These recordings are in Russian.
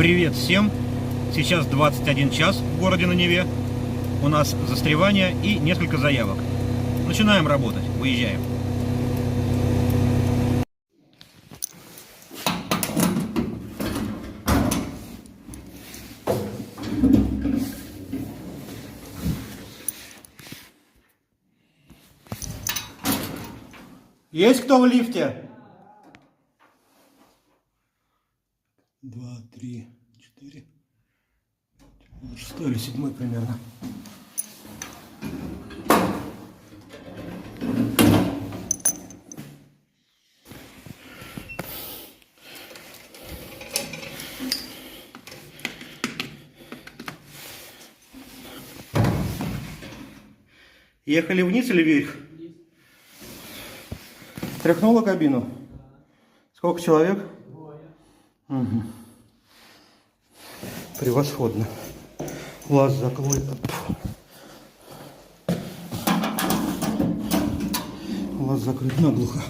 Привет всем! Сейчас 21 час в городе на Неве. У нас застревание и несколько заявок. Начинаем работать, выезжаем. Есть кто в лифте? 2, 3, 4, 6 или 7 примерно. Ехали вниз или вверх? Тряхнула кабину? Сколько человек? Угу. Превосходно. Лаз закрой. Лаз закрыт наглухо.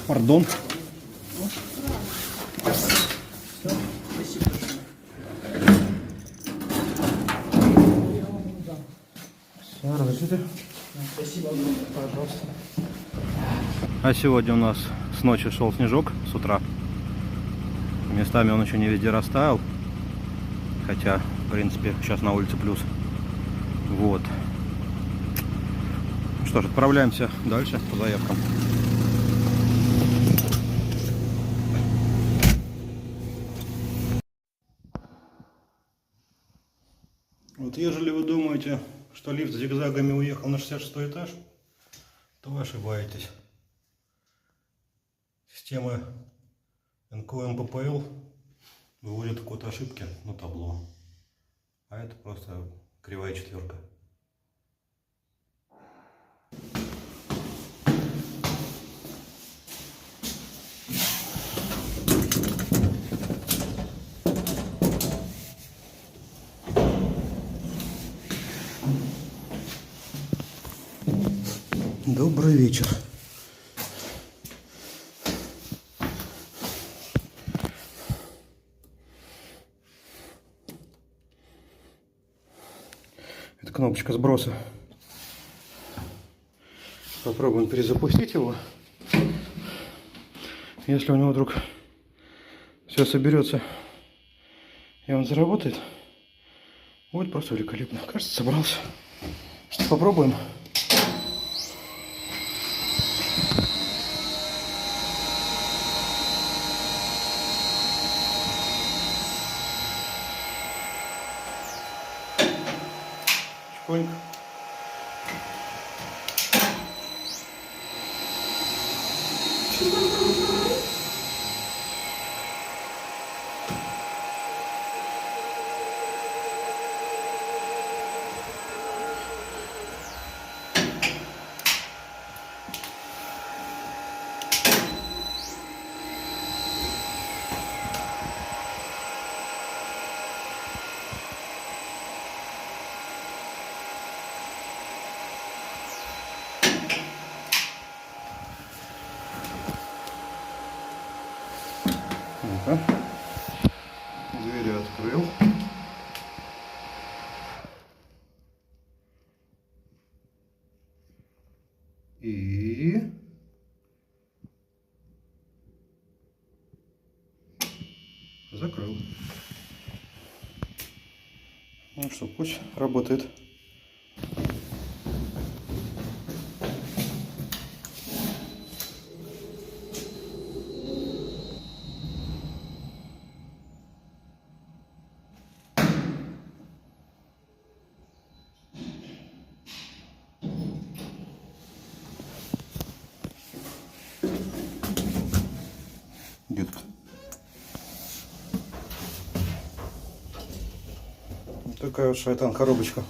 Пардон. Все, разрешите? Спасибо. Пожалуйста. А сегодня у нас с ночи шел снежок с утра. Местами он еще не везде растаял. Хотя, в принципе, сейчас на улице плюс. Вот. Что ж, отправляемся дальше по заявкам. Вот ежели вы думаете, что лифт зигзагами уехал на 66 этаж, то вы ошибаетесь. Система НКО-МППЛ выводит код ошибки на табло. А это просто кривая четверка. Добрый вечер. Это кнопочка сброса. Попробуем перезапустить его. Если у него вдруг все соберется и он заработает, будет просто великолепно. Кажется, собрался. Что, попробуем? Тихонько. Двери открыл. И закрыл. Ну что, пусть работает. Где-то. Такая вот шайтан-коробочка.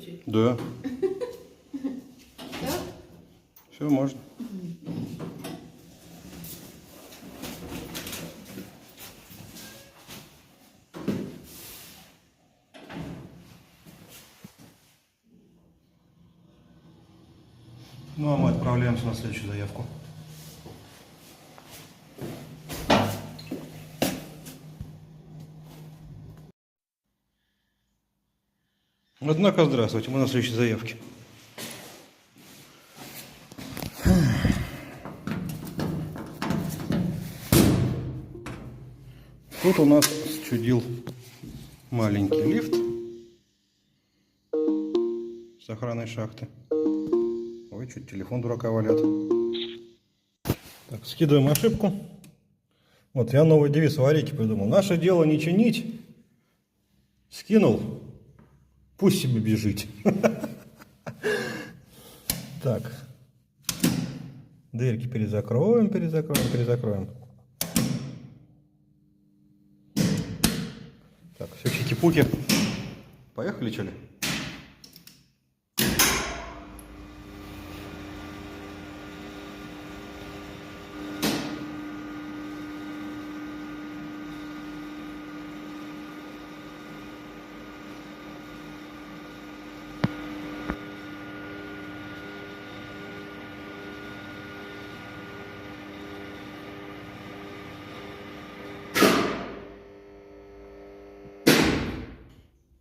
выключить? Да. Да? Все можно. Ну а мы отправляемся на следующую заявку. Однако, здравствуйте, мы на следующей заявке. Тут у нас счудил маленький лифт с охраной шахты. Ой, чуть телефон дурака валят. Так, скидываем ошибку. Вот я новый девиз аварийки придумал. Наше дело не чинить. Скинул. Пусть себе бежит. Так. Дырки перезакроем. Так, все чики-пуки. Поехали, что ли?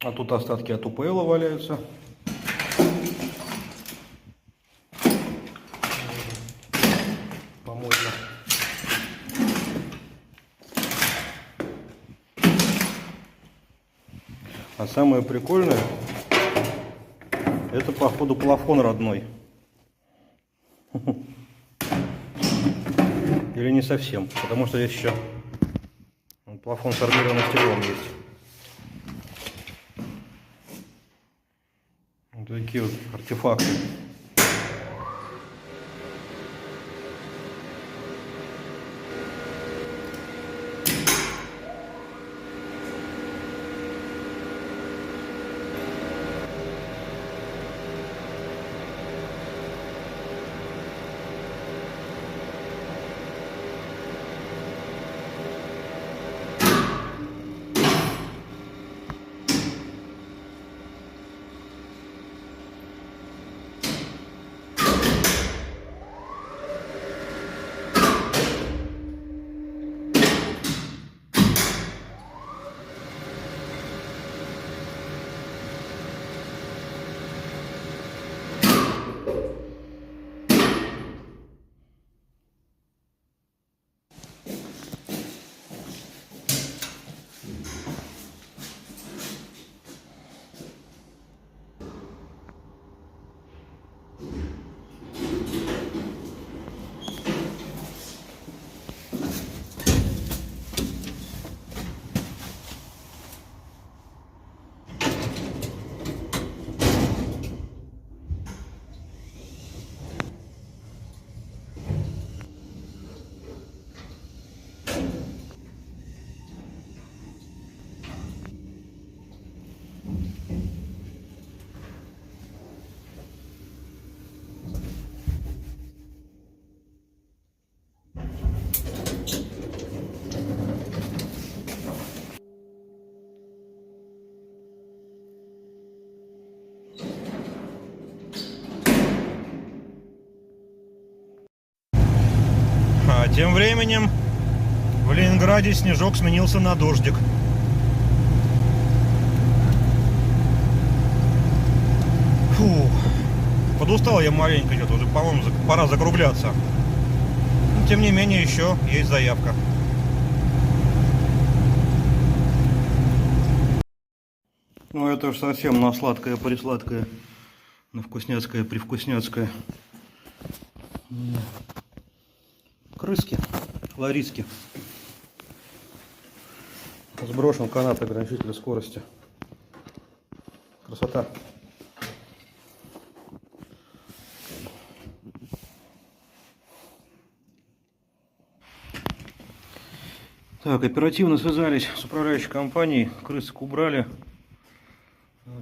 А тут остатки от УПЛ валяются. По-моему. А самое прикольное, это походу плафон родной. Или не совсем, потому что здесь еще плафон с армированным стеклом есть. Вот такие вот артефакты. А тем временем в Ленинграде снежок сменился на дождик. Фу, подустал я маленько, что-то уже, по-моему, пора закругляться. Но, тем не менее, еще есть заявка. Ну, это уж совсем на сладкое-присладкое, на вкусняцкое-привкусняцкое. Крыски, лариски. Сброшен канат ограничителя скорости. Красота. Так, оперативно связались с управляющей компанией. Крысок убрали.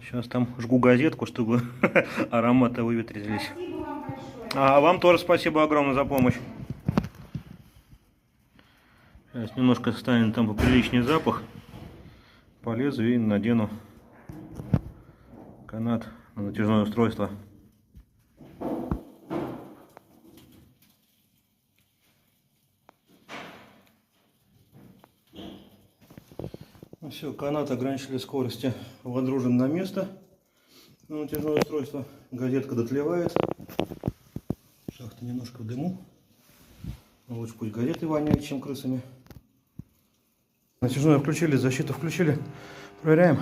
Сейчас там жгу газетку, чтобы ароматы выветрились. А вам тоже спасибо огромное за помощь. Сейчас немножко станет там поприличнее запах. Полезу и надену канат на натяжное устройство. Ну все, канат ограничили скорости водружен на место на натяжное устройство. Газетка дотлевает. Шахта немножко в дыму. Лучше пусть газеты воняют, чем крысами. Натяжное включили, защиту включили. Проверяем.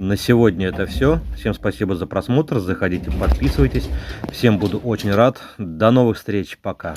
На сегодня это все. Всем спасибо за просмотр. Заходите, подписывайтесь. Всем буду очень рад. До новых встреч. Пока.